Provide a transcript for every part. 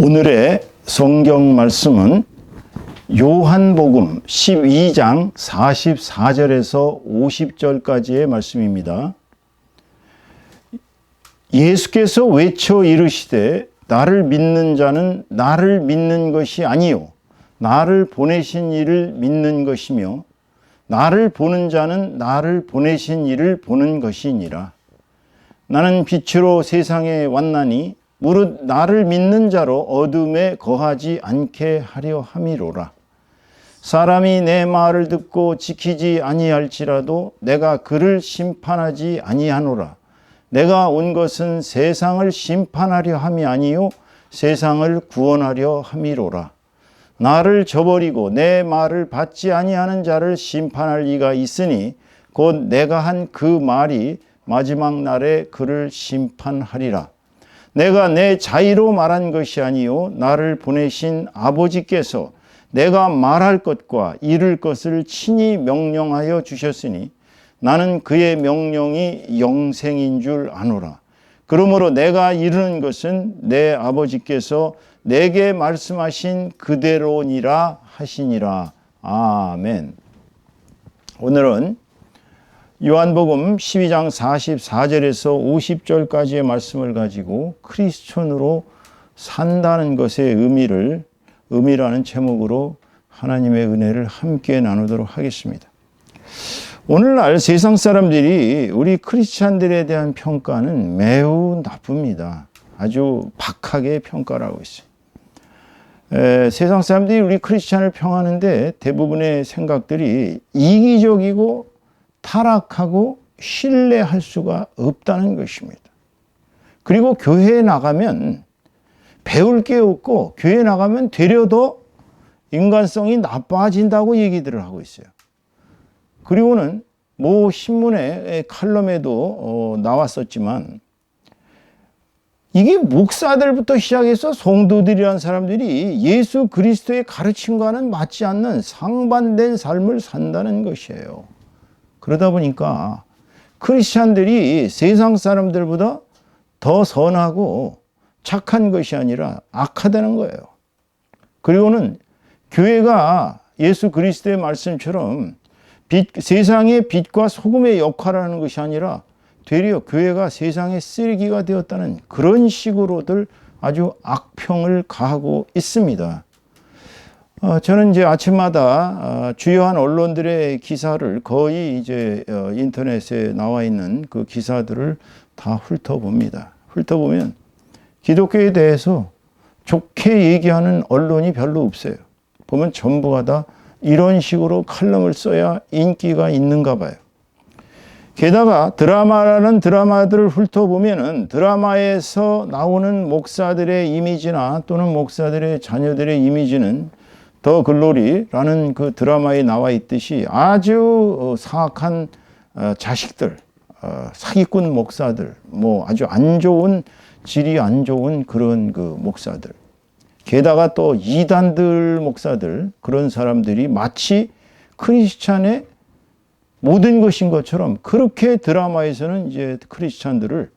오늘의 성경 말씀은 요한복음 12장 44절에서 50절까지의 말씀입니다. 예수께서 외쳐 이르시되 나를 믿는 자는 나를 믿는 것이 아니요 나를 보내신 이를 믿는 것이며 나를 보는 자는 나를 보내신 이를 보는 것이니라. 나는 빛으로 세상에 왔나니 무릇 나를 믿는 자로 어둠에 거하지 않게 하려 함이로라. 사람이 내 말을 듣고 지키지 아니할지라도 내가 그를 심판하지 아니하노라. 내가 온 것은 세상을 심판하려 함이 아니요 세상을 구원하려 함이로라. 나를 저버리고 내 말을 받지 아니하는 자를 심판할 이가 있으니 곧 내가 한 그 말이 마지막 날에 그를 심판하리라. 내가 내 자의로 말한 것이 아니요 나를 보내신 아버지께서 내가 말할 것과 이룰 것을 친히 명령하여 주셨으니 나는 그의 명령이 영생인 줄 아노라. 그러므로 내가 이루는 것은 내 아버지께서 내게 말씀하신 그대로니라 하시니라. 아멘. 오늘은 요한복음 12장 44절에서 50절까지의 말씀을 가지고 크리스천으로 산다는 것의 의미라는 제목으로 하나님의 은혜를 함께 나누도록 하겠습니다. 오늘날 세상 사람들이 우리 크리스찬들에 대한 평가는 매우 나쁩니다. 아주 박하게 평가를 하고 있어요. 세상 사람들이 우리 크리스찬을 평하는데 대부분의 생각들이 이기적이고 타락하고 신뢰할 수가 없다는 것입니다. 그리고 교회에 나가면 배울 게 없고 교회에 나가면 되려 더 인간성이 나빠진다고 얘기들을 하고 있어요. 그리고는 모 신문의 칼럼에도 나왔었지만 이게 목사들부터 시작해서 성도들이라는 사람들이 예수 그리스도의 가르침과는 맞지 않는 상반된 삶을 산다는 것이에요. 그러다 보니까 크리스찬들이 세상 사람들보다 더 선하고 착한 것이 아니라 악하다는 거예요. 그리고는 교회가 예수 그리스도의 말씀처럼 세상의 빛과 소금의 역할을 하는 것이 아니라 되려 교회가 세상의 쓰레기가 되었다는 그런 식으로들 아주 악평을 가하고 있습니다. 저는 이제 아침마다 주요한 언론들의 기사를 거의 이제 인터넷에 나와 있는 그 기사들을 다 훑어봅니다. 훑어보면 기독교에 대해서 좋게 얘기하는 언론이 별로 없어요. 보면 전부가 다 이런 식으로 칼럼을 써야 인기가 있는가 봐요. 게다가 드라마라는 드라마들을 훑어보면은 드라마에서 나오는 목사들의 이미지나 또는 목사들의 자녀들의 이미지는 더 글로리라는 그 드라마에 나와 있듯이 아주 사악한 자식들, 사기꾼 목사들, 뭐 아주 안 좋은 질이 안 좋은 그런 그 목사들. 게다가 또 이단들 목사들, 그런 사람들이 마치 크리스찬의 모든 것인 것처럼 그렇게 드라마에서는 이제 크리스찬들을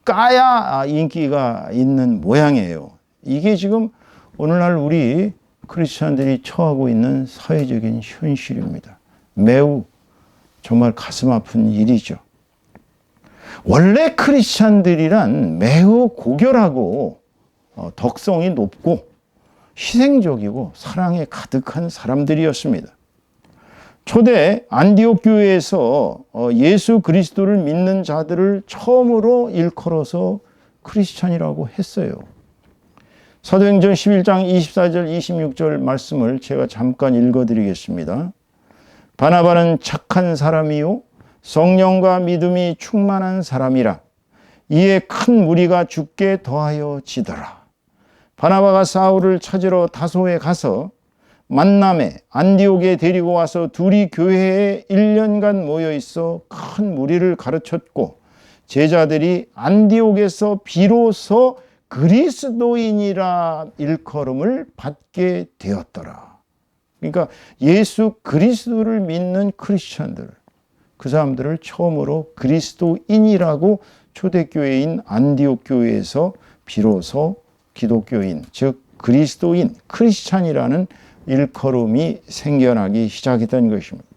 까야 인기가 있는 모양이에요. 이게 지금 오늘날 우리 크리스찬들이 처하고 있는 사회적인 현실입니다. 매우 정말 가슴 아픈 일이죠. 원래 크리스찬들이란 매우 고결하고 덕성이 높고 희생적이고 사랑에 가득한 사람들이었습니다. 초대 안디옥 교회에서 예수 그리스도를 믿는 자들을 처음으로 일컬어서 크리스찬이라고 했어요. 사도행전 11장 24절 26절 말씀을 제가 잠깐 읽어드리겠습니다. 바나바는 착한 사람이요 성령과 믿음이 충만한 사람이라 이에 큰 무리가 죽게 더하여 지더라. 바나바가 사울을 찾으러 다소에 가서 만남에 안디옥에 데리고 와서 둘이 교회에 1년간 모여 있어 큰 무리를 가르쳤고 제자들이 안디옥에서 비로소 그리스도인이라 일컬음을 받게 되었더라. 그러니까 예수 그리스도를 믿는 크리스천들, 그 사람들을 처음으로 그리스도인이라고 초대교회인 안디옥 교회에서 비로소 기독교인, 즉 그리스도인, 크리스찬이라는 일컬음이 생겨나기 시작했던 것입니다.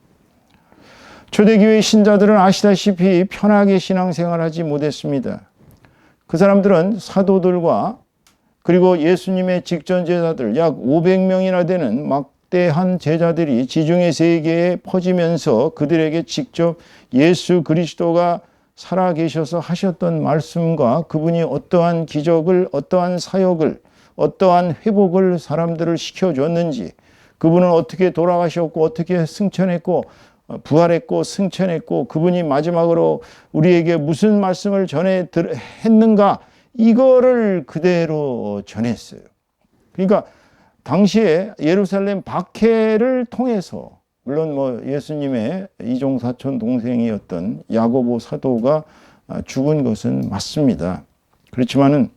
초대교회 신자들은 아시다시피 편하게 신앙생활하지 못했습니다. 그 사람들은 사도들과 그리고 예수님의 직전 제자들 약 500명이나 되는 막대한 제자들이 지중해 세계에 퍼지면서 그들에게 직접 예수 그리스도가 살아계셔서 하셨던 말씀과 그분이 어떠한 기적을, 어떠한 사역을, 어떠한 회복을 사람들을 시켜줬는지, 그분은 어떻게 돌아가셨고 어떻게 승천했고 부활했고 승천했고 그분이 마지막으로 우리에게 무슨 말씀을 했는가, 이거를 그대로 전했어요. 그러니까 당시에 예루살렘 박해를 통해서, 물론 뭐 예수님의 이종사촌 동생이었던 야고보 사도가 죽은 것은 맞습니다. 그렇지만은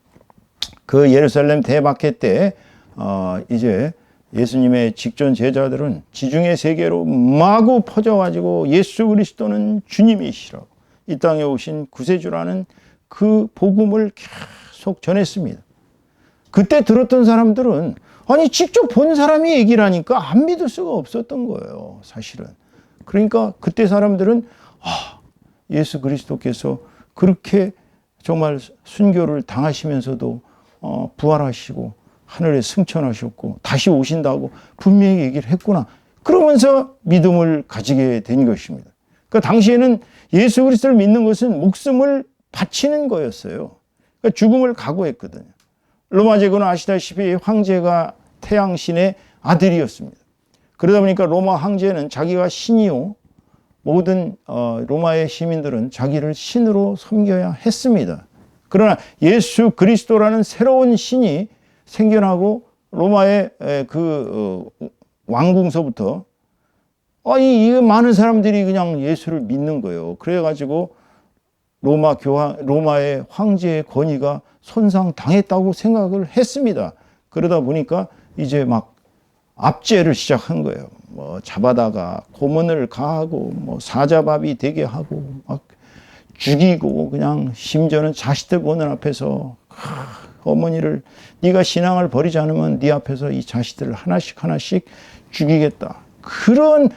그 예루살렘 대박해 때 이제 예수님의 직전 제자들은 지중해 세계로 마구 퍼져가지고 예수 그리스도는 주님이시라고, 이 땅에 오신 구세주라는 그 복음을 계속 전했습니다. 그때 들었던 사람들은 아니 직접 본 사람이 얘기를 하니까 안 믿을 수가 없었던 거예요, 사실은. 그러니까 그때 사람들은 예수 그리스도께서 그렇게 정말 순교를 당하시면서도 부활하시고 하늘에 승천하셨고 다시 오신다고 분명히 얘기를 했구나, 그러면서 믿음을 가지게 된 것입니다. 그러니까 당시에는 예수 그리스도를 믿는 것은 목숨을 바치는 거였어요. 그러니까 죽음을 각오했거든요. 로마 제국은 아시다시피 황제가 태양신의 아들이었습니다. 그러다 보니까 로마 황제는 자기가 신이요, 모든 로마의 시민들은 자기를 신으로 섬겨야 했습니다. 그러나 예수 그리스도라는 새로운 신이 생겨나고 로마의 왕궁서부터 이 많은 사람들이 그냥 예수를 믿는 거예요. 그래가지고 로마의 황제의 권위가 손상당했다고 생각을 했습니다. 그러다 보니까 이제 막 압제를 시작한 거예요. 뭐 잡아다가 고문을 가하고 뭐 사자밥이 되게 하고 막 죽이고, 그냥 심지어는 자식들 보는 앞에서 어머니를 네가 신앙을 버리지 않으면 네 앞에서 이 자식들을 하나씩 죽이겠다, 그런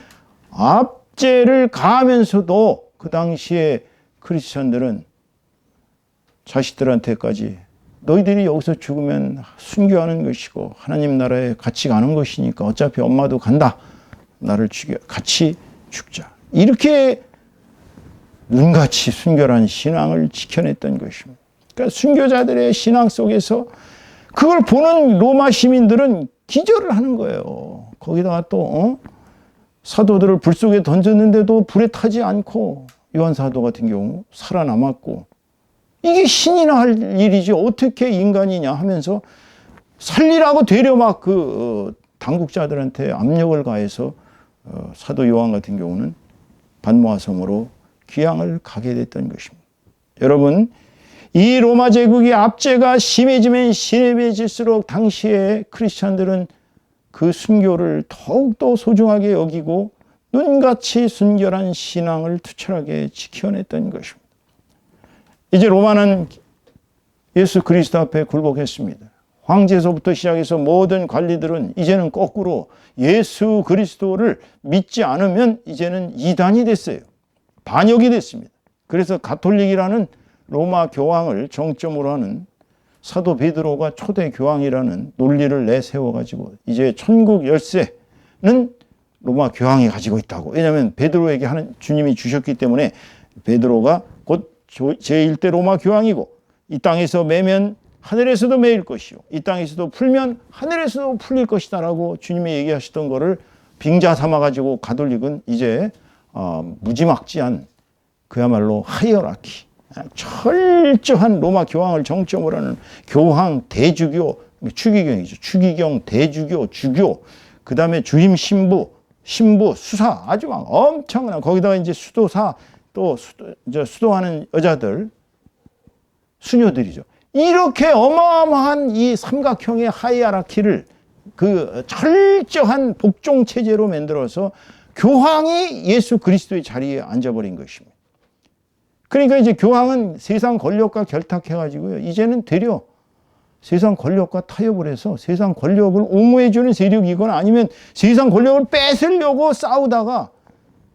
압제를 가하면서도 그 당시에 크리스천들은 자식들한테까지 너희들이 여기서 죽으면 순교하는 것이고 하나님 나라에 같이 가는 것이니까 어차피 엄마도 간다, 나를 죽여, 같이 죽자, 이렇게 눈같이 순결한 신앙을 지켜냈던 것입니다. 그러니까 순교자들의 신앙 속에서 그걸 보는 로마 시민들은 기절을 하는 거예요. 거기다가 또 사도들을 불 속에 던졌는데도 불에 타지 않고 요한 사도 같은 경우 살아남았고, 이게 신이나 할 일이지 어떻게 인간이냐 하면서 살리라고 되려 막 당국자들한테 압력을 가해서 사도 요한 같은 경우는 반모아 섬으로 귀향을 가게 됐던 것입니다. 여러분, 이 로마 제국의 압제가 심해지면 심해질수록 당시에 크리스찬들은 그 순교를 더욱더 소중하게 여기고 눈같이 순결한 신앙을 투철하게 지켜냈던 것입니다. 이제 로마는 예수 그리스도 앞에 굴복했습니다. 황제서부터 시작해서 모든 관리들은 이제는 거꾸로 예수 그리스도를 믿지 않으면 이제는 이단이 됐어요. 반역이 됐습니다. 그래서 가톨릭이라는 로마 교황을 정점으로 하는 사도 베드로가 초대 교황이라는 논리를 내세워가지고 이제 천국 열쇠는 로마 교황이 가지고 있다고. 왜냐하면 베드로에게 주님이 주셨기 때문에 베드로가 곧 제1대 로마 교황이고, 이 땅에서 매면 하늘에서도 매일 것이요, 이 땅에서도 풀면 하늘에서도 풀릴 것이다라고 주님이 얘기하셨던 거를 빙자 삼아가지고 가톨릭은 이제 무지막지한 그야말로 하이어라키, 철저한 로마 교황을 정점으로 하는 교황 대주교, 추기경이죠. 추기경, 대주교, 주교, 그 다음에 주임 신부, 수사, 아주 막 엄청난, 거기다가 이제 수도사, 또 수도하는 여자들, 수녀들이죠. 이렇게 어마어마한 이 삼각형의 하이아라키를 그 철저한 복종 체제로 만들어서 교황이 예수 그리스도의 자리에 앉아버린 것입니다. 그러니까 이제 교황은 세상 권력과 결탁해가지고요, 이제는 되려 세상 권력과 타협을 해서 세상 권력을 옹호해주는 세력이거나 아니면 세상 권력을 뺏으려고 싸우다가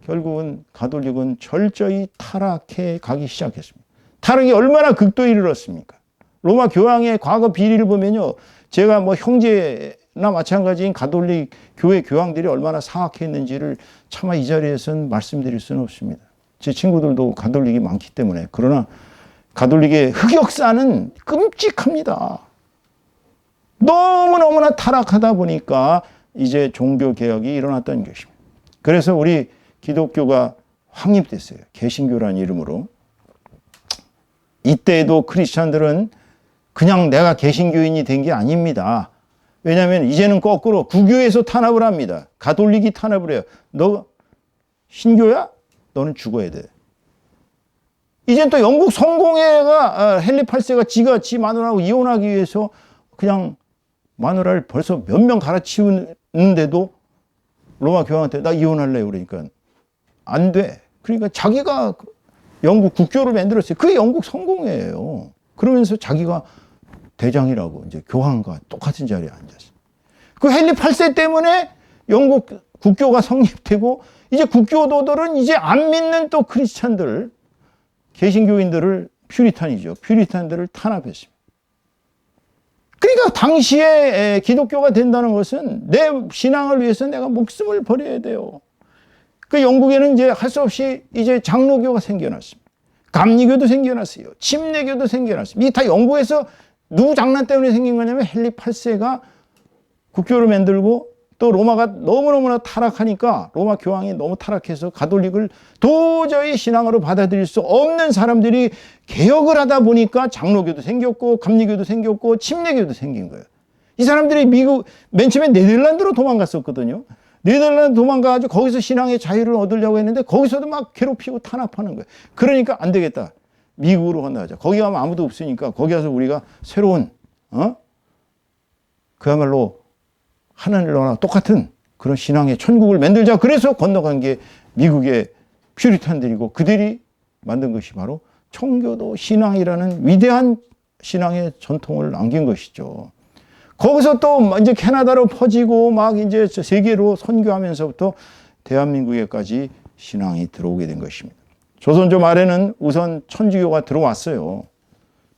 결국은 가톨릭은 철저히 타락해 가기 시작했습니다. 타락이 얼마나 극도에 이르렀습니까? 로마 교황의 과거 비리를 보면요. 제가 뭐 형제나 마찬가지인 가톨릭 교회 교황들이 얼마나 사악했는지를 차마 이 자리에서는 말씀드릴 수는 없습니다. 제 친구들도 가톨릭이 많기 때문에. 그러나 가톨릭의 흑역사는 끔찍합니다. 너무너무나 타락하다 보니까 이제 종교개혁이 일어났다는 것입니다. 그래서 우리 기독교가 확립됐어요. 개신교라는 이름으로. 이때에도 크리스찬들은 그냥 내가 개신교인이 된 게 아닙니다. 왜냐하면 이제는 거꾸로 구교에서 탄압을 합니다. 가톨릭이 탄압을 해요. 너 신교야? 너는 죽어야 돼. 이젠 또 영국 성공회가 헨리 8세가 지가 지 마누라하고 이혼하기 위해서 그냥 마누라를 벌써 몇 명 갈아치우는데도 로마 교황한테 나 이혼할래 그러니까 안 돼. 그러니까 자기가 영국 국교를 만들었어요. 그게 영국 성공회예요. 그러면서 자기가 대장이라고 이제 교황과 똑같은 자리에 앉았어요. 그 헨리 8세 때문에 영국 국교가 성립되고 이제 국교도들은 이제 안 믿는 또 크리스찬들, 개신교인들을 퓨리탄이죠. 퓨리탄들을 탄압했습니다. 그러니까 당시에 기독교가 된다는 것은 내 신앙을 위해서 내가 목숨을 버려야 돼요. 그 영국에는 이제 할 수 없이 이제 장로교가 생겨났습니다. 감리교도 생겨났어요. 침례교도 생겨났습니다. 이게 다 영국에서 누구 장난 때문에 생긴 거냐면 헨리 8세가 국교를 만들고 또 로마가 너무너무나 타락하니까 로마 교황이 너무 타락해서 가톨릭을 도저히 신앙으로 받아들일 수 없는 사람들이 개혁을 하다 보니까 장로교도 생겼고 감리교도 생겼고 침례교도 생긴 거예요. 이 사람들이 미국 맨 처음에 네덜란드로 도망갔었거든요. 네덜란드 도망가가지고 거기서 신앙의 자유를 얻으려고 했는데 거기서도 막 괴롭히고 탄압하는 거예요. 그러니까 안 되겠다. 미국으로 건너가자. 거기 가면 아무도 없으니까 거기 가서 우리가 새로운 그야말로 하늘나라와 똑같은 그런 신앙의 천국을 만들자. 그래서 건너간 게 미국의 퓨리탄들이고 그들이 만든 것이 바로 청교도 신앙이라는 위대한 신앙의 전통을 남긴 것이죠. 거기서 또 이제 캐나다로 퍼지고 막 이제 세계로 선교하면서부터 대한민국에까지 신앙이 들어오게 된 것입니다. 조선조 말에는 우선 천주교가 들어왔어요.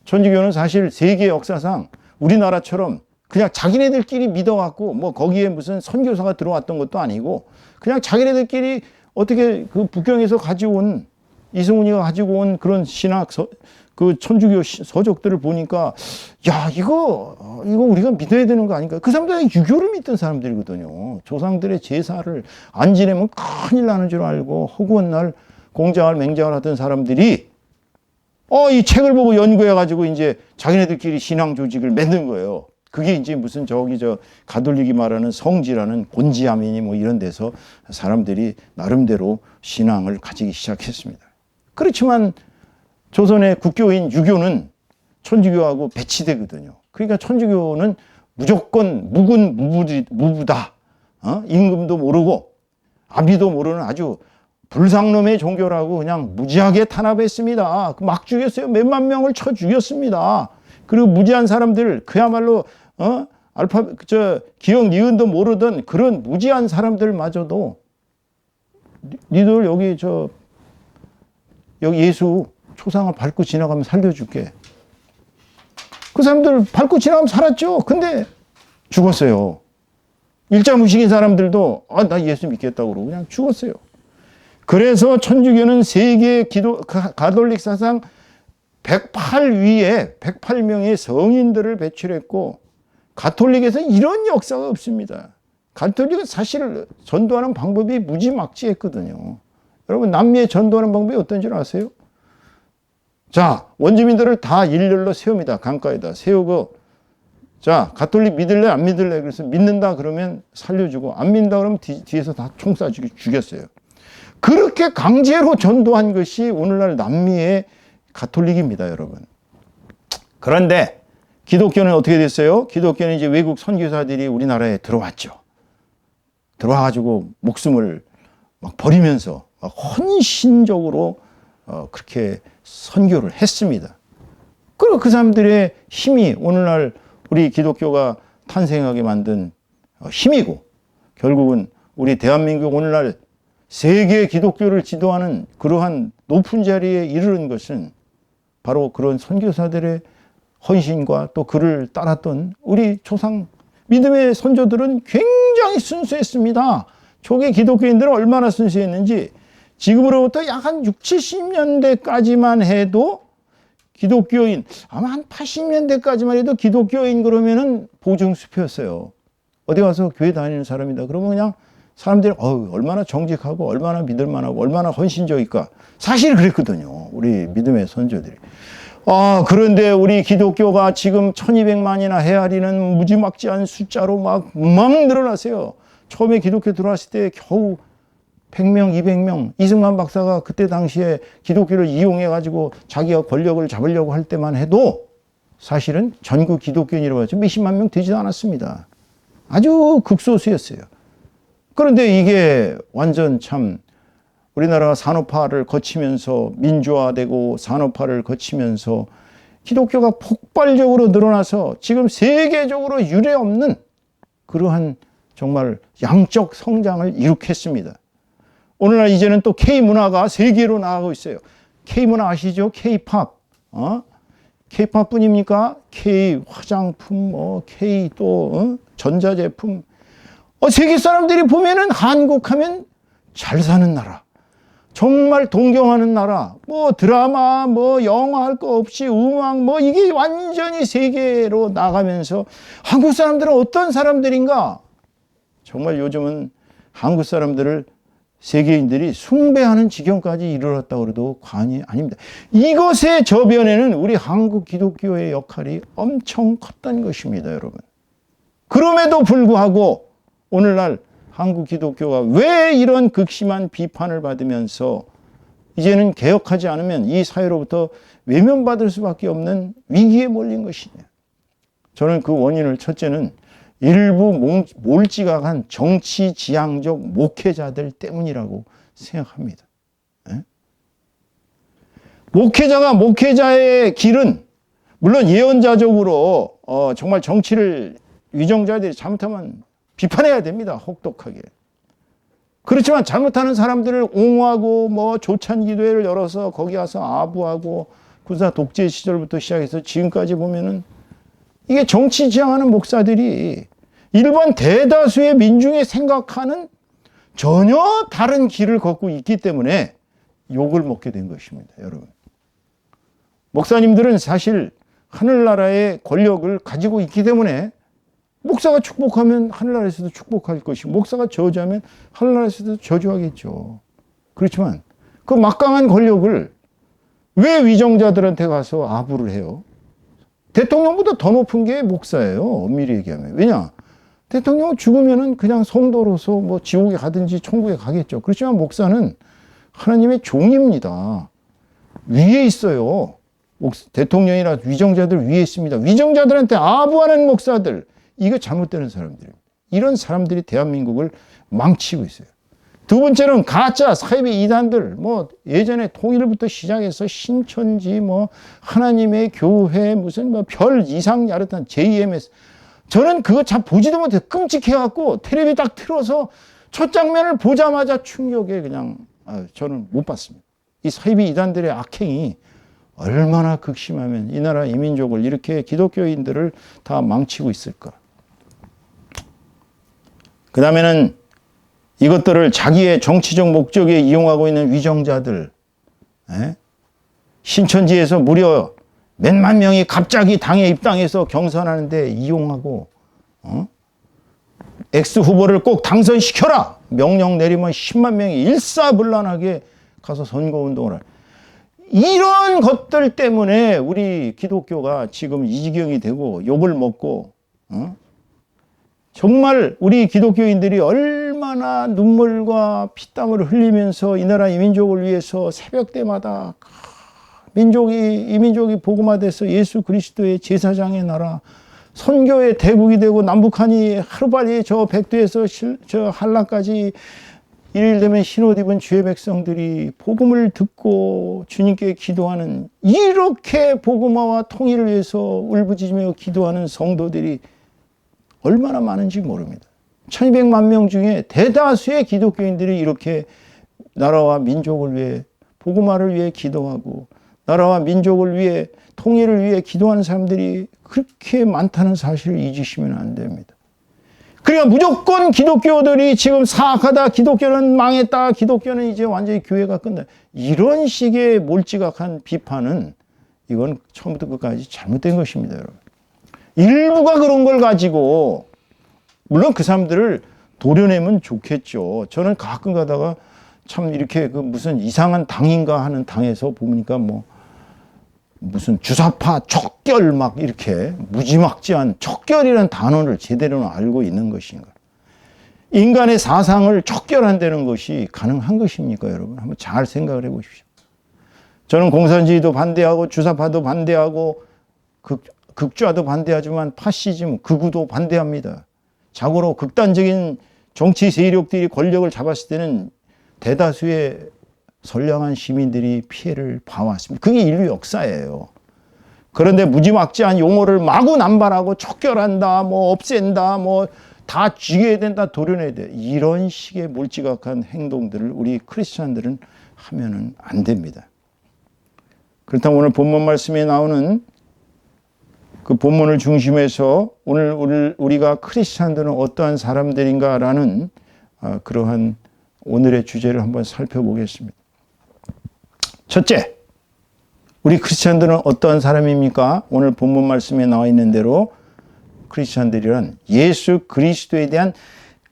천주교는 사실 세계 역사상 우리나라처럼 그냥 자기네들끼리 믿어갖고 뭐 거기에 무슨 선교사가 들어왔던 것도 아니고 그냥 자기네들끼리 어떻게 그 북경에서 가지고 온 이승훈이가 가지고 온 그런 신학 그 천주교 서적들을 보니까 야 이거 우리가 믿어야 되는 거 아닌가. 그 사람들은 유교를 믿던 사람들이거든요. 조상들의 제사를 안 지내면 큰일 나는 줄 알고 허구한 날 공장을 맹장을 하던 사람들이 이 책을 보고 연구해가지고 이제 자기네들끼리 신앙 조직을 만든 거예요. 그게 이제 무슨 가톨릭이 말하는 성지라는 곤지암이니 뭐 이런 데서 사람들이 나름대로 신앙을 가지기 시작했습니다. 그렇지만 조선의 국교인 유교는 천주교하고 배치되거든요. 그러니까 천주교는 무조건 무부다. 임금도 모르고 아비도 모르는 아주 불상놈의 종교라고 그냥 무지하게 탄압했습니다. 막 죽였어요. 몇만 명을 쳐 죽였습니다. 그리고 무지한 사람들 그야말로 기억 니은도 모르던 그런 무지한 사람들마저도 니들 여기 예수 초상화 밟고 지나가면 살려줄게. 그 사람들 밟고 지나가면 살았죠. 근데 죽었어요. 일자무식인 사람들도 나 예수 믿겠다고 그러고 그냥 죽었어요. 그래서 천주교는 세계 가톨릭 사상 108명의 성인들을 배출했고 가톨릭에서 이런 역사가 없습니다. 가톨릭은 사실 전도하는 방법이 무지막지했거든요. 여러분 남미에 전도하는 방법이 어떤 줄 아세요? 자, 원주민들을 다 일렬로 세웁니다. 강가에다 세우고 자, 가톨릭 믿을래 안 믿을래? 그래서 믿는다 그러면 살려주고 안 믿는다 그러면 뒤에서 다 총 쏴주고 죽였어요. 그렇게 강제로 전도한 것이 오늘날 남미의 가톨릭입니다, 여러분. 그런데 기독교는 어떻게 됐어요? 기독교는 이제 외국 선교사들이 우리나라에 들어왔죠. 들어와가지고 목숨을 막 버리면서 막 헌신적으로 그렇게 선교를 했습니다. 그리고 그 사람들의 힘이 오늘날 우리 기독교가 탄생하게 만든 힘이고 결국은 우리 대한민국 오늘날 세계 기독교를 지도하는 그러한 높은 자리에 이르는 것은 바로 그런 선교사들의 헌신과 또 그를 따랐던 우리 조상 믿음의 선조들은 굉장히 순수했습니다. 초기 기독교인들은 얼마나 순수했는지 지금으로부터 약 한 6, 70년대까지만 해도 기독교인, 아마 한 80년대까지만 해도 기독교인 그러면은 보증수표였어요. 어디 가서 교회 다니는 사람이다. 그러면 그냥 사람들이 얼마나 정직하고 얼마나 믿을만하고 얼마나 헌신적일까. 사실 그랬거든요. 우리 믿음의 선조들이. 그런데 우리 기독교가 지금 1200만이나 헤아리는 무지막지한 숫자로 막 늘어나세요. 처음에 기독교 들어왔을 때 겨우 100명, 200명. 이승만 박사가 그때 당시에 기독교를 이용해가지고 자기가 권력을 잡으려고 할 때만 해도 사실은 전국 기독교인이라고 해서 몇십만 명 되지도 않았습니다. 아주 극소수였어요. 그런데 이게 완전 참 우리나라가 산업화를 거치면서 민주화되고 산업화를 거치면서 기독교가 폭발적으로 늘어나서 지금 세계적으로 유례없는 그러한 정말 양적 성장을 이룩했습니다. 오늘날 이제는 또 K문화가 세계로 나가고 있어요. K문화 아시죠? K-팝. K-팝 뿐입니까? K 화장품, K 또 전자제품. 세계 사람들이 보면은 한국 하면 잘 사는 나라. 정말 동경하는 나라. 드라마, 영화 할 거 없이 음악, 이게 완전히 세계로 나가면서 한국 사람들은 어떤 사람들인가? 정말 요즘은 한국 사람들을 세계인들이 숭배하는 지경까지 이르렀다고 해도 과언이 아닙니다. 이것의 저변에는 우리 한국 기독교의 역할이 엄청 컸다는 것입니다, 여러분. 그럼에도 불구하고 오늘날 한국 기독교가 왜 이런 극심한 비판을 받으면서 이제는 개혁하지 않으면 이 사회로부터 외면받을 수밖에 없는 위기에 몰린 것이냐. 저는 그 원인을 첫째는 일부 몰지각한 정치 지향적 목회자들 때문이라고 생각합니다. 목회자가 목회자의 길은 물론 예언자적으로 정말 정치를 위정자들이 잘못하면 비판해야 됩니다. 혹독하게. 그렇지만 잘못하는 사람들을 옹호하고 조찬 기도회를 열어서 거기 가서 아부하고 군사 독재 시절부터 시작해서 지금까지 보면은 이게 정치 지향하는 목사들이 일반 대다수의 민중이 생각하는 전혀 다른 길을 걷고 있기 때문에 욕을 먹게 된 것입니다, 여러분. 목사님들은 사실 하늘나라의 권력을 가지고 있기 때문에 목사가 축복하면 하늘나라에서도 축복할 것이고 목사가 저주하면 하늘나라에서도 저주하겠죠. 그렇지만 그 막강한 권력을 왜 위정자들한테 가서 아부를 해요? 대통령보다 더 높은 게 목사예요, 엄밀히 얘기하면. 왜냐? 대통령은 죽으면은 그냥 성도로서 지옥에 가든지 천국에 가겠죠. 그렇지만 목사는 하나님의 종입니다. 위에 있어요. 대통령이나 위정자들 위에 있습니다. 위정자들한테 아부하는 목사들, 이거 잘못되는 사람들입니다. 이런 사람들이 대한민국을 망치고 있어요. 두 번째는 가짜 사이비 이단들, 예전에 통일부터 시작해서 신천지, 하나님의 교회, 무슨 별 이상 야릇한 JMS. 저는 그거 잘 보지도 못해요. 끔찍해갖고 텔레비 딱 틀어서 첫 장면을 보자마자 충격에 그냥 저는 못 봤습니다. 이 사이비 이단들의 악행이 얼마나 극심하면 이 나라 이민족을 이렇게 기독교인들을 다 망치고 있을까. 그 다음에는 이것들을 자기의 정치적 목적에 이용하고 있는 위정자들. 신천지에서 무려 몇만 명이 갑자기 당에 입당해서 경선하는데 이용하고 X 후보를 꼭 당선시켜라 명령 내리면 10만 명이 일사불란하게 가서 선거운동을 할. 이런 것들 때문에 우리 기독교가 지금 이 지경이 되고 욕을 먹고 정말 우리 기독교인들이 얼마나 눈물과 피땀을 흘리면서 이 나라 이민족을 위해서 새벽 때마다 이 민족이 복음화돼서 예수 그리스도의 제사장의 나라, 선교의 대국이 되고 남북한이 하루빨리 저 백두에서 저 한라까지 일요일 되면 흰옷 입은 주의 백성들이 복음을 듣고 주님께 기도하는, 이렇게 복음화와 통일을 위해서 울부짖으며 기도하는 성도들이 얼마나 많은지 모릅니다. 1200만 명 중에 대다수의 기독교인들이 이렇게 나라와 민족을 위해, 복음화를 위해 기도하고 나라와 민족을 위해, 통일을 위해 기도하는 사람들이 그렇게 많다는 사실을 잊으시면 안 됩니다. 그러니까 무조건 기독교들이 지금 사악하다, 기독교는 망했다, 기독교는 이제 완전히 교회가 끝나, 이런 식의 몰지각한 비판은 이건 처음부터 끝까지 잘못된 것입니다, 여러분. 일부가 그런 걸 가지고, 물론 그 사람들을 도려내면 좋겠죠. 저는 가끔 가다가 참 이렇게 그 무슨 이상한 당인가 하는 당에서 보니까 뭐 무슨 주사파 척결 막 이렇게 무지막지한, 척결이라는 단어를 제대로는 알고 있는 것인가? 인간의 사상을 척결한다는 것이 가능한 것입니까, 여러분? 한번 잘 생각을 해 보십시오. 저는 공산주의도 반대하고 주사파도 반대하고 극좌도 반대하지만 파시즘, 극우도 반대합니다. 자고로 극단적인 정치 세력들이 권력을 잡았을 때는 대다수의 선량한 시민들이 피해를 봐왔습니다. 그게 인류 역사예요. 그런데 무지막지한 용어를 마구 남발하고 척결한다, 뭐 없앤다, 뭐 다 죽여야 된다, 도려내야 돼, 이런 식의 몰지각한 행동들을 우리 크리스찬들은 하면은 안 됩니다. 그렇다면 오늘 본문 말씀에 나오는 그 본문을 중심해서 오늘 우리가 크리스찬들은 어떠한 사람들인가라는 그러한 오늘의 주제를 한번 살펴보겠습니다. 첫째, 우리 크리스찬들은 어떠한 사람입니까? 오늘 본문 말씀에 나와 있는 대로 크리스찬들이란 예수 그리스도에 대한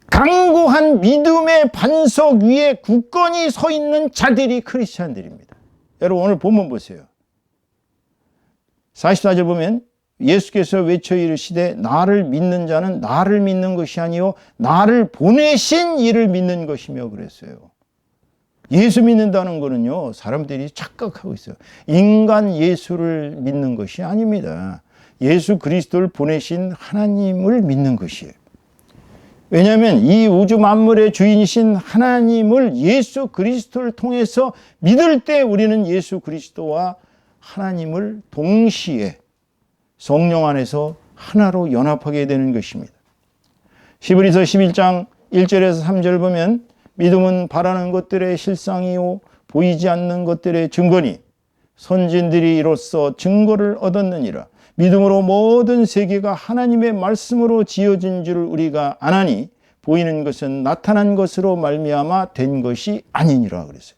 강고한 믿음의 반석 위에 굳건히 서 있는 자들이 크리스찬들입니다. 여러분 오늘 본문 보세요. 44절 보면 예수께서 외쳐 이르시되 나를 믿는 자는 나를 믿는 것이 아니요 나를 보내신 이를 믿는 것이며 그랬어요. 예수 믿는다는 거는요, 사람들이 착각하고 있어요. 인간 예수를 믿는 것이 아닙니다. 예수 그리스도를 보내신 하나님을 믿는 것이에요. 왜냐하면 이 우주 만물의 주인이신 하나님을 예수 그리스도를 통해서 믿을 때 우리는 예수 그리스도와 하나님을 동시에 성령 안에서 하나로 연합하게 되는 것입니다. 히브리서 11장 1절에서 3절 보면 믿음은 바라는 것들의 실상이요 보이지 않는 것들의 증거니 선진들이 이로써 증거를 얻었느니라. 믿음으로 모든 세계가 하나님의 말씀으로 지어진 줄 우리가 아나니 보이는 것은 나타난 것으로 말미암아 된 것이 아니니라 그랬어요.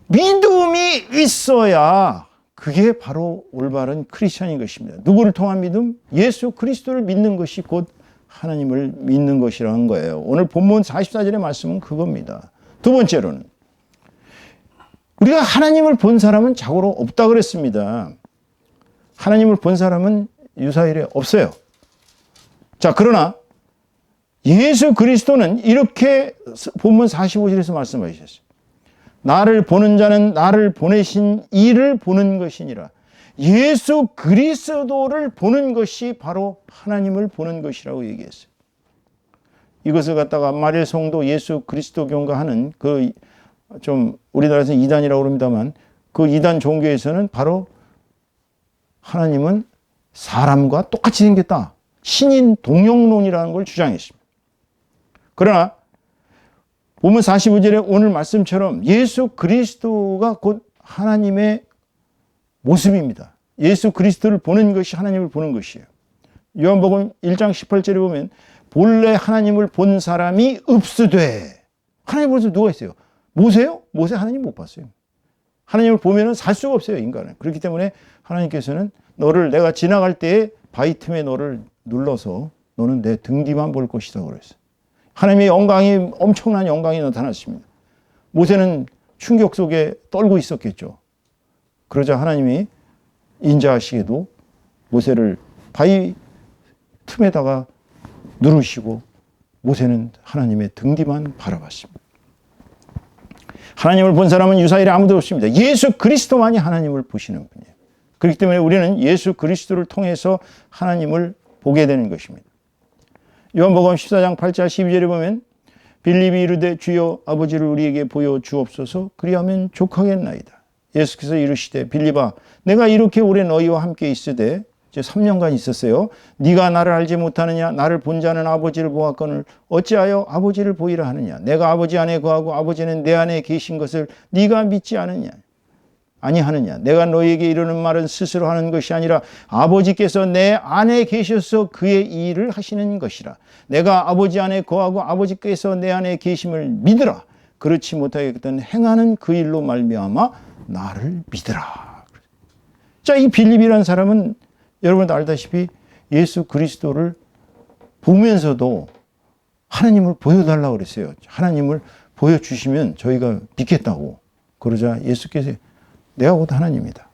믿음이 있어야 그게 바로 올바른 크리스천인 것입니다. 누구를 통한 믿음? 예수 그리스도를 믿는 것이 곧 하나님을 믿는 것이라는 거예요. 오늘 본문 44절의 말씀은 그겁니다. 두 번째로는 우리가 하나님을 본 사람은 자고로 없다 그랬습니다. 하나님을 본 사람은 유사일에 없어요. 자, 그러나 예수 그리스도는 이렇게 본문 45절에서 말씀하셨어요. 나를 보는 자는 나를 보내신 이를 보는 것이니라. 예수 그리스도를 보는 것이 바로 하나님을 보는 것이라고 얘기했어요. 이것을 갖다가 마릴 성도 예수 그리스도교인가 하는 그 좀 우리나라에서는 이단이라고 그럽니다만 그 이단 종교에서는 바로 하나님은 사람과 똑같이 생겼다. 신인 동형론이라는 걸 주장했습니다. 그러나 본문 45절에 오늘 말씀처럼 예수 그리스도가 곧 하나님의 모습입니다. 예수 그리스도를 보는 것이 하나님을 보는 것이에요. 요한복음 1장 18절에 보면 본래 하나님을 본 사람이 없으되, 하나님 본 사람 누가 있어요? 모세요? 모세 하나님 못 봤어요. 하나님을 보면 살 수가 없어요, 인간은. 그렇기 때문에 하나님께서는 너를 내가 지나갈 때에 바위 틈에 너를 눌러서 너는 내 등 뒤만 볼 것이다 그랬어요. 하나님의 영광이, 엄청난 영광이 나타났습니다. 모세는 충격 속에 떨고 있었겠죠. 그러자 하나님이 인자하시게도 모세를 바위 틈에다가 누르시고 모세는 하나님의 등 뒤만 바라봤습니다. 하나님을 본 사람은 유사일에 아무도 없습니다. 예수 그리스도만이 하나님을 보시는 분이에요. 그렇기 때문에 우리는 예수 그리스도를 통해서 하나님을 보게 되는 것입니다. 요한복음 14장 8절 12절에 보면 빌립이 이르되 주여 아버지를 우리에게 보여 주옵소서 그리하면 족하겠나이다. 예수께서 이르시되 빌립아 내가 이렇게 오래 너희와 함께 있으되 이제 3년간 있었어요. 네가 나를 알지 못하느냐? 나를 본 자는 아버지를 보았거늘 어찌하여 아버지를 보이라 하느냐? 내가 아버지 안에 거하고 아버지는 내 안에 계신 것을 네가 믿지 않느냐? 아니하느냐? 내가 너희에게 이르는 말은 스스로 하는 것이 아니라 아버지께서 내 안에 계셔서 그의 일을 하시는 것이라. 내가 아버지 안에 거하고 아버지께서 내 안에 계심을 믿으라. 그렇지 못하겠든 행하는 그 일로 말미암아 나를 믿으라. 자, 이 빌립이라는 사람은 여러분도 알다시피 예수 그리스도를 보면서도 하나님을 보여달라고 그랬어요. 하나님을 보여주시면 저희가 믿겠다고. 그러자 예수께서 내가 곧 하나님이다.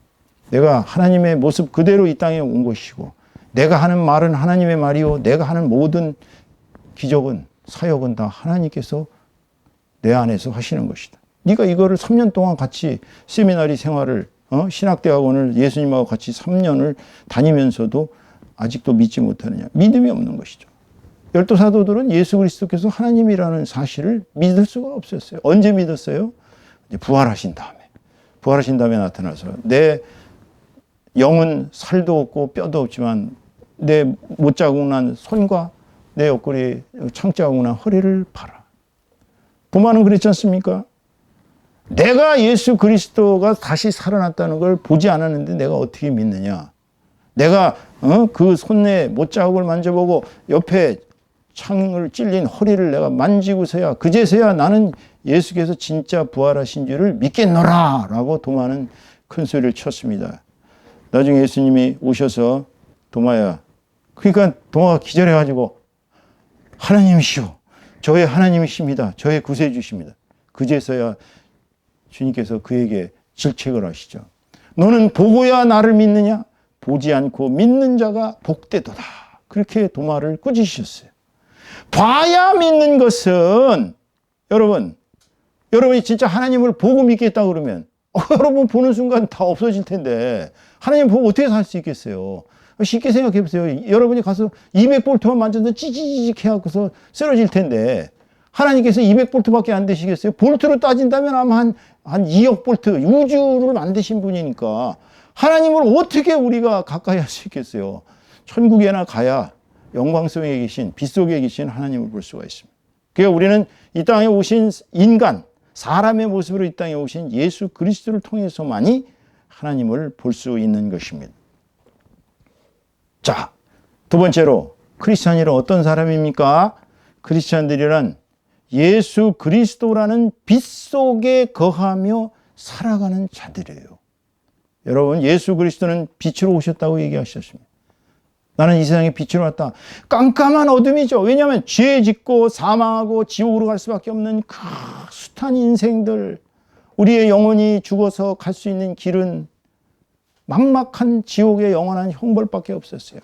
내가 하나님의 모습 그대로 이 땅에 온 것이고 내가 하는 말은 하나님의 말이요 내가 하는 모든 기적은 사역은 다 하나님께서 내 안에서 하시는 것이다. 네가 이거를 3년 동안 같이 세미나리 생활을 신학대학원을 예수님하고 같이 3년을 다니면서도 아직도 믿지 못하느냐. 믿음이 없는 것이죠. 열두 사도들은 예수 그리스도께서 하나님이라는 사실을 믿을 수가 없었어요. 언제 믿었어요? 이제 부활하신 다음에 나타나서 내 영은 살도 없고 뼈도 없지만 내 못자국 난 손과 내 옆구리에 창자국 난 허리를 봐라. 도마는 그랬지 않습니까? 내가 예수 그리스도가 다시 살아났다는 걸 보지 않았는데 내가 어떻게 믿느냐. 내가 그 손에 못자국을 만져보고 옆에 창을 찔린 허리를 내가 만지고서야 그제서야 나는 예수께서 진짜 부활하신 줄을 믿겠노라 라고 도마는 큰 소리를 쳤습니다. 나중에 예수님이 오셔서 도마야, 그러니까 도마가 기절해가지고 하나님이시오, 저의 하나님이십니다, 저의 구세주십니다. 그제서야 주님께서 그에게 질책을 하시죠. 너는 보고야 나를 믿느냐? 보지 않고 믿는 자가 복되도다. 그렇게 도마를 꾸짖으셨어요. 봐야 믿는 것은 여러분이 진짜 하나님을 보고 믿겠다 그러면 여러분 보는 순간 다 없어질 텐데 하나님 보고 어떻게 살 수 있겠어요? 쉽게 생각해 보세요. 여러분이 가서 200볼트만 만져도 찌지직 해갖고서 쓰러질 텐데 하나님께서 200볼트밖에 안 되시겠어요? 볼트로 따진다면 아마 한 2억 볼트, 우주를 만드신 분이니까 하나님을 어떻게 우리가 가까이 할 수 있겠어요? 천국에나 가야 영광성에 계신, 빛 속에 계신 하나님을 볼 수가 있습니다. 그러니까 우리는 이 땅에 오신 인간, 사람의 모습으로 이 땅에 오신 예수 그리스도를 통해서만이 하나님을 볼 수 있는 것입니다. 자, 두 번째로 크리스찬이란 어떤 사람입니까? 크리스찬들이란 예수 그리스도라는 빛 속에 거하며 살아가는 자들이에요. 여러분, 예수 그리스도는 빛으로 오셨다고 얘기하셨습니다. 나는 이 세상에 빛으로 왔다. 깜깜한 어둠이죠. 왜냐하면 죄 짓고 사망하고 지옥으로 갈 수밖에 없는 그 숱한 인생들, 우리의 영혼이 죽어서 갈 수 있는 길은 막막한 지옥의 영원한 형벌밖에 없었어요.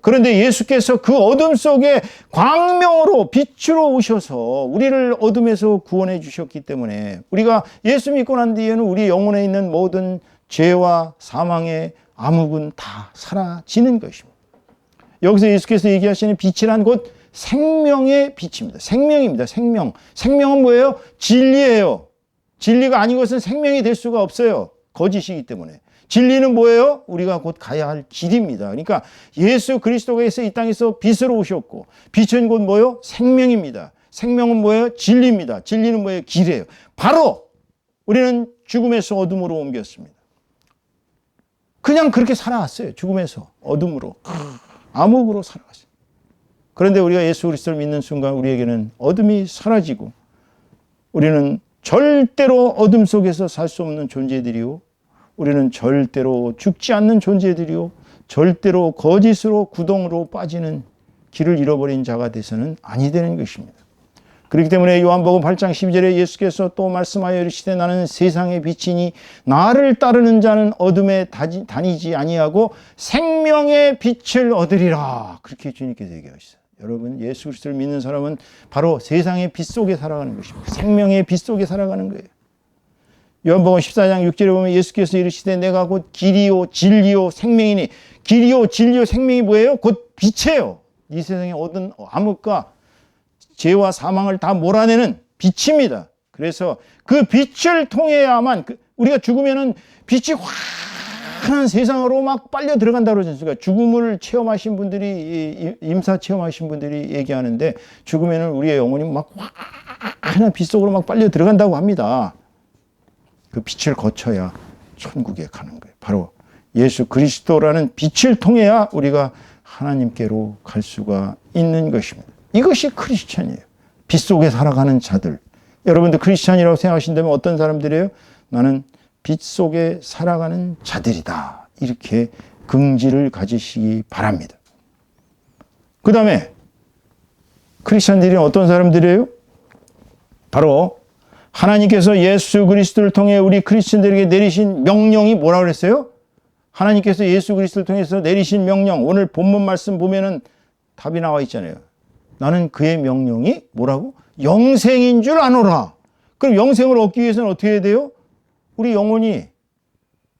그런데 예수께서 그 어둠 속에 광명으로 빛으로 오셔서 우리를 어둠에서 구원해 주셨기 때문에 우리가 예수 믿고 난 뒤에는 우리 영혼에 있는 모든 죄와 사망의 암흑은 다 사라지는 것입니다. 여기서 예수께서 얘기하시는 빛이란 곧 생명의 빛입니다. 생명입니다. 생명은 뭐예요? 진리예요. 진리가 아닌 것은 생명이 될 수가 없어요. 거짓이기 때문에. 진리는 뭐예요? 우리가 곧 가야 할 길입니다. 그러니까 예수 그리스도께서 이 땅에서 빛으로 오셨고 빛은 곧 뭐예요? 생명입니다. 생명은 뭐예요? 진리입니다. 진리는 뭐예요? 길이에요. 바로 우리는 죽음에서 어둠으로 옮겼습니다. 그냥 그렇게 살아왔어요. 죽음에서 어둠으로, 암흑으로 살아왔어요. 그런데 우리가 예수 그리스도를 믿는 순간 우리에게는 어둠이 사라지고 우리는 절대로 어둠 속에서 살 수 없는 존재들이요, 우리는 절대로 죽지 않는 존재들이요, 절대로 거짓으로 구덩으로 빠지는 길을 잃어버린 자가 돼서는 아니 되는 것입니다. 그렇기 때문에 요한복음 8장 12절에 예수께서 또 말씀하여 이르시되 나는 세상의 빛이니 나를 따르는 자는 어둠에 다니지 아니하고 생명의 빛을 얻으리라. 그렇게 주님께서 얘기하셨어요. 여러분, 예수 그리스도를 믿는 사람은 바로 세상의 빛 속에 살아가는 것입니다. 생명의 빛 속에 살아가는 거예요. 요한복음 14장 6절에 보면 예수께서 이르시되 내가 곧 길이요 진리요 생명이니, 길이요 진리요 생명이 뭐예요? 곧 빛이에요. 이 세상의 얻은 암흑과 죄와 사망을 다 몰아내는 빛입니다. 그래서 그 빛을 통해야만 우리가 죽으면은 빛이 환한 세상으로 막 빨려 들어간다고 그러지 않습니까? 죽음을 체험하신 분들이, 임사 체험하신 분들이 얘기하는데 죽으면은 우리의 영혼이 막 환한 빛 속으로 막 빨려 들어간다고 합니다. 그 빛을 거쳐야 천국에 가는 거예요. 바로 예수 그리스도라는 빛을 통해야 우리가 하나님께로 갈 수가 있는 것입니다. 이것이 크리스찬이에요. 빛 속에 살아가는 자들. 여러분들 크리스찬이라고 생각하신다면 어떤 사람들이에요? 나는 빛 속에 살아가는 자들이다. 이렇게 긍지를 가지시기 바랍니다. 그 다음에 크리스찬들이 어떤 사람들이에요? 바로 하나님께서 예수 그리스도를 통해 우리 크리스찬들에게 내리신 명령이 뭐라고 그랬어요? 하나님께서 예수 그리스도를 통해서 내리신 명령, 오늘 본문 말씀 보면은 답이 나와 있잖아요. 나는 그의 명령이 뭐라고? 영생인 줄 아노라. 그럼 영생을 얻기 위해서는 어떻게 해야 돼요? 우리 영혼이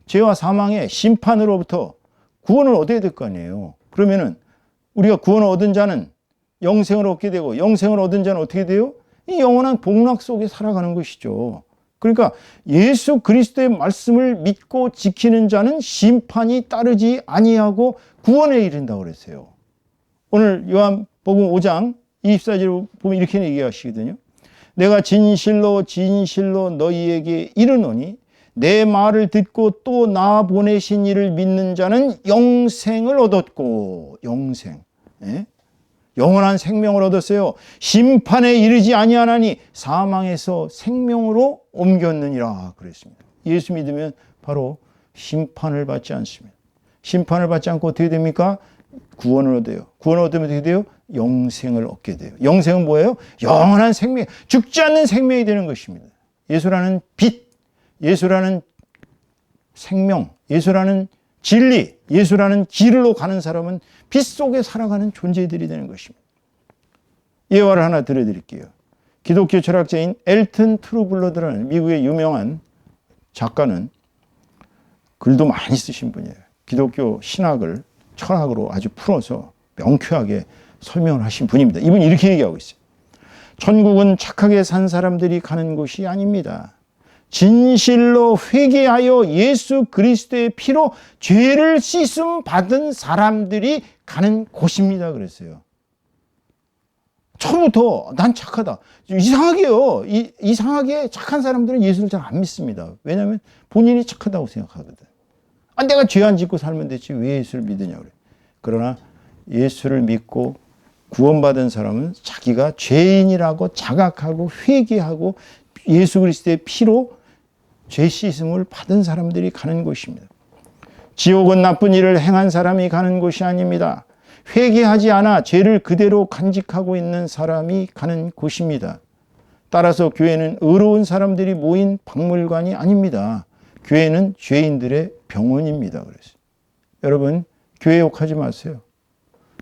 죄와 사망의 심판으로부터 구원을 얻어야 될 거 아니에요. 그러면은 우리가 구원을 얻은 자는 영생을 얻게 되고, 영생을 얻은 자는 어떻게 돼요? 이 영원한 복락 속에 살아가는 것이죠. 그러니까 예수 그리스도의 말씀을 믿고 지키는 자는 심판이 따르지 아니하고 구원에 이른다고 그랬어요. 오늘 요한복음 5장 24절을 보면 이렇게 얘기하시거든요. 내가 진실로 진실로 너희에게 이르노니 내 말을 듣고 또 나 보내신 이를 믿는 자는 영생을 얻었고, 영생, 영원한 생명을 얻었어요. 심판에 이르지 아니하나니 사망에서 생명으로 옮겼느니라 그랬습니다. 예수 믿으면 바로 심판을 받지 않습니다. 심판을 받지 않고 어떻게 됩니까? 구원을 얻어요. 구원을 얻으면 어떻게 돼요? 영생을 얻게 돼요. 영생은 뭐예요? 영원한 생명, 죽지 않는 생명이 되는 것입니다. 예수라는 빛, 예수라는 생명, 예수라는 진리, 예수라는 길로 가는 사람은 빛 속에 살아가는 존재들이 되는 것입니다. 예화를 하나 들려드릴게요. 기독교 철학자인 엘튼 트루블러드라는 미국의 유명한 작가는 글도 많이 쓰신 분이에요. 기독교 신학을 철학으로 아주 풀어서 명쾌하게 설명을 하신 분입니다. 이분이 이렇게 얘기하고 있어요. 천국은 착하게 산 사람들이 가는 곳이 아닙니다. 진실로 회개하여 예수 그리스도의 피로 죄를 씻음 받은 사람들이 가는 곳입니다. 그랬어요. 처음부터 난 착하다. 이상하게요. 이상하게 착한 사람들은 예수를 잘 안 믿습니다. 왜냐하면 본인이 착하다고 생각하거든. 내가 죄 안 짓고 살면 됐지 왜 예수를 믿으냐고 그래. 그러나 예수를 믿고 구원받은 사람은 자기가 죄인이라고 자각하고 회개하고 예수 그리스도의 피로 죄 씻음을 받은 사람들이 가는 곳입니다. 지옥은 나쁜 일을 행한 사람이 가는 곳이 아닙니다. 회개하지 않아 죄를 그대로 간직하고 있는 사람이 가는 곳입니다. 따라서 교회는 의로운 사람들이 모인 박물관이 아닙니다. 교회는 죄인들의 병원입니다. 그래서 여러분 교회 욕하지 마세요.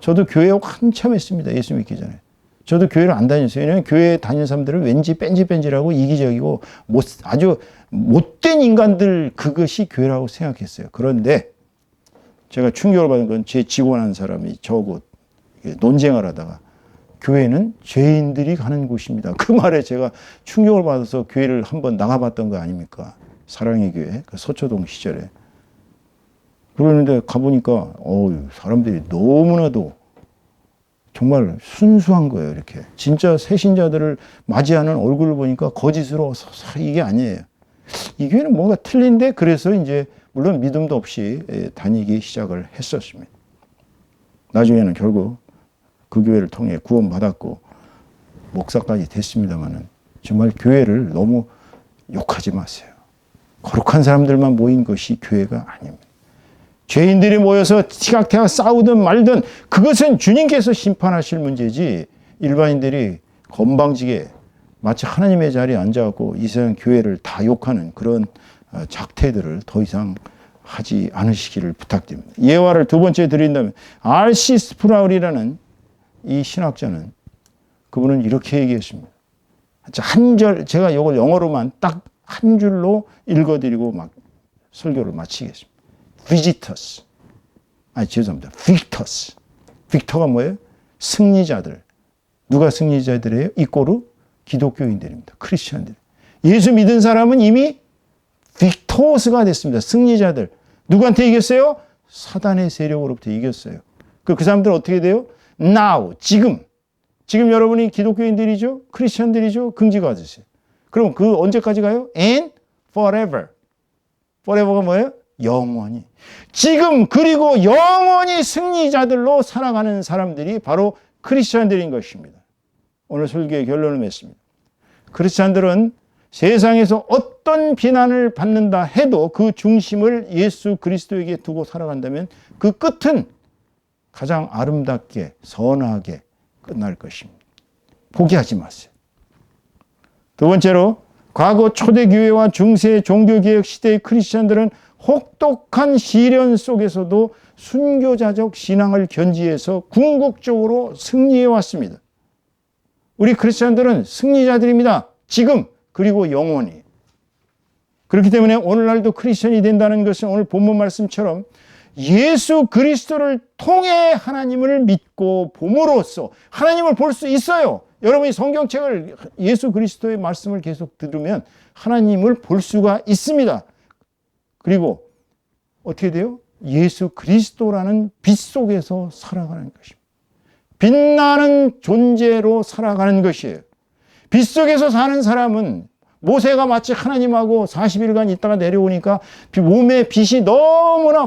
저도 교회 욕 한참 했습니다. 예수 믿기 전에. 저도 교회를 안 다녔어요. 왜냐하면 교회에 다니는 사람들은 왠지 뺀질뺀질하고 이기적이고 아주 못된 인간들, 그것이 교회라고 생각했어요. 그런데 제가 충격을 받은 건 제 직원 한 사람이 저하고 논쟁을 하다가 교회는 죄인들이 가는 곳입니다. 그 말에 제가 충격을 받아서 교회를 한번 나가봤던 거 아닙니까? 사랑의 교회, 그 서초동 시절에. 그러는데 가보니까 사람들이 너무나도 정말 순수한 거예요. 이렇게 진짜 새신자들을 맞이하는 얼굴을 보니까 거짓으로 이게 아니에요. 이 교회는 뭔가 틀린데, 그래서 이제 물론 믿음도 없이 다니기 시작을 했었습니다. 나중에는 결국 그 교회를 통해 구원받았고 목사까지 됐습니다만은 정말 교회를 너무 욕하지 마세요. 거룩한 사람들만 모인 것이 교회가 아닙니다. 죄인들이 모여서 티격태격 싸우든 말든 그것은 주님께서 심판하실 문제지, 일반인들이 건방지게 마치 하나님의 자리에 앉아갖고 이 세상 교회를 다 욕하는 그런 작태들을 더 이상 하지 않으시기를 부탁드립니다. 예화를 두 번째 드린다면 R.C. 스프라울이라는 이 신학자는, 그분은 이렇게 얘기했습니다. 한 절, 제가 이걸 영어로만 딱 한 줄로 읽어드리고 막 설교를 마치겠습니다. Victors. 죄송합니다. Victors. 빅터가 뭐예요? 승리자들. 누가 승리자들이에요? 이꼬르 기독교인들입니다. 크리스천들. 예수 믿은 사람은 이미 빅토스가 됐습니다. 승리자들. 누구한테 이겼어요? 사단의 세력으로부터 이겼어요. 그 사람들은 어떻게 돼요? Now, 지금 여러분이 기독교인들이죠? 크리스천들이죠? 긍지가 되세요. 그럼 그 언제까지 가요? And forever. forever가 뭐예요? 영원히. 지금 그리고 영원히 승리자들로 살아가는 사람들이 바로 크리스천들인 것입니다. 오늘 설교의 결론을 맺습니다. 크리스천들은 세상에서 어떤 비난을 받는다 해도 그 중심을 예수 그리스도에게 두고 살아간다면 그 끝은 가장 아름답게 선하게 끝날 것입니다. 포기하지 마세요. 두 번째로 과거 초대교회와 중세 종교개혁 시대의 크리스천들은 혹독한 시련 속에서도 순교자적 신앙을 견지해서 궁극적으로 승리해 왔습니다. 우리 크리스천들은 승리자들입니다. 지금 그리고 영원히. 그렇기 때문에 오늘날도 크리스천이 된다는 것은 오늘 본문 말씀처럼 예수 그리스도를 통해 하나님을 믿고 봄으로써 하나님을 볼 수 있어요. 여러분이 성경책을 예수 그리스도의 말씀을 계속 들으면 하나님을 볼 수가 있습니다. 그리고 어떻게 돼요? 예수 그리스도라는 빛 속에서 살아가는 것입니다. 빛나는 존재로 살아가는 것이에요. 빛 속에서 사는 사람은 모세가 마치 하나님하고 40일간 있다가 내려오니까 몸에 빛이 너무나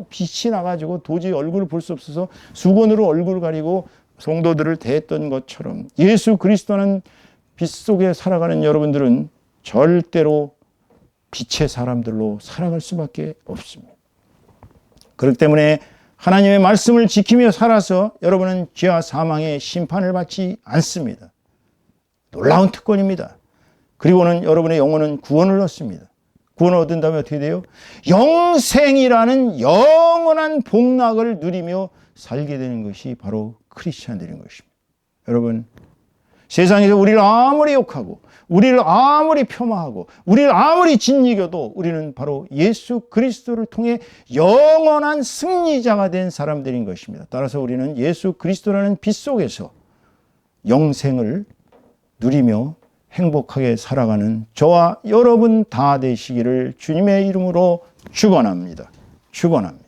빛이 나가지고 도저히 얼굴을 볼 수 없어서 수건으로 얼굴을 가리고 성도들을 대했던 것처럼 예수 그리스도는 빛 속에 살아가는 여러분들은 절대로 빛의 사람들로 살아갈 수밖에 없습니다. 그렇기 때문에 하나님의 말씀을 지키며 살아서 여러분은 죄와 사망의 심판을 받지 않습니다. 놀라운 특권입니다. 그리고는 여러분의 영혼은 구원을 얻습니다. 구원을 얻은 다음에 어떻게 돼요? 영생이라는 영원한 복락을 누리며 살게 되는 것이 바로 크리스천들인 것입니다. 여러분, 세상에서 우리를 아무리 욕하고 우리를 아무리 폄하하고 우리를 아무리 짓이겨도 우리는 바로 예수 그리스도를 통해 영원한 승리자가 된 사람들인 것입니다. 따라서 우리는 예수 그리스도라는 빛 속에서 영생을 누리며 행복하게 살아가는 저와 여러분 다 되시기를 주님의 이름으로 축원합니다. 축원합니다.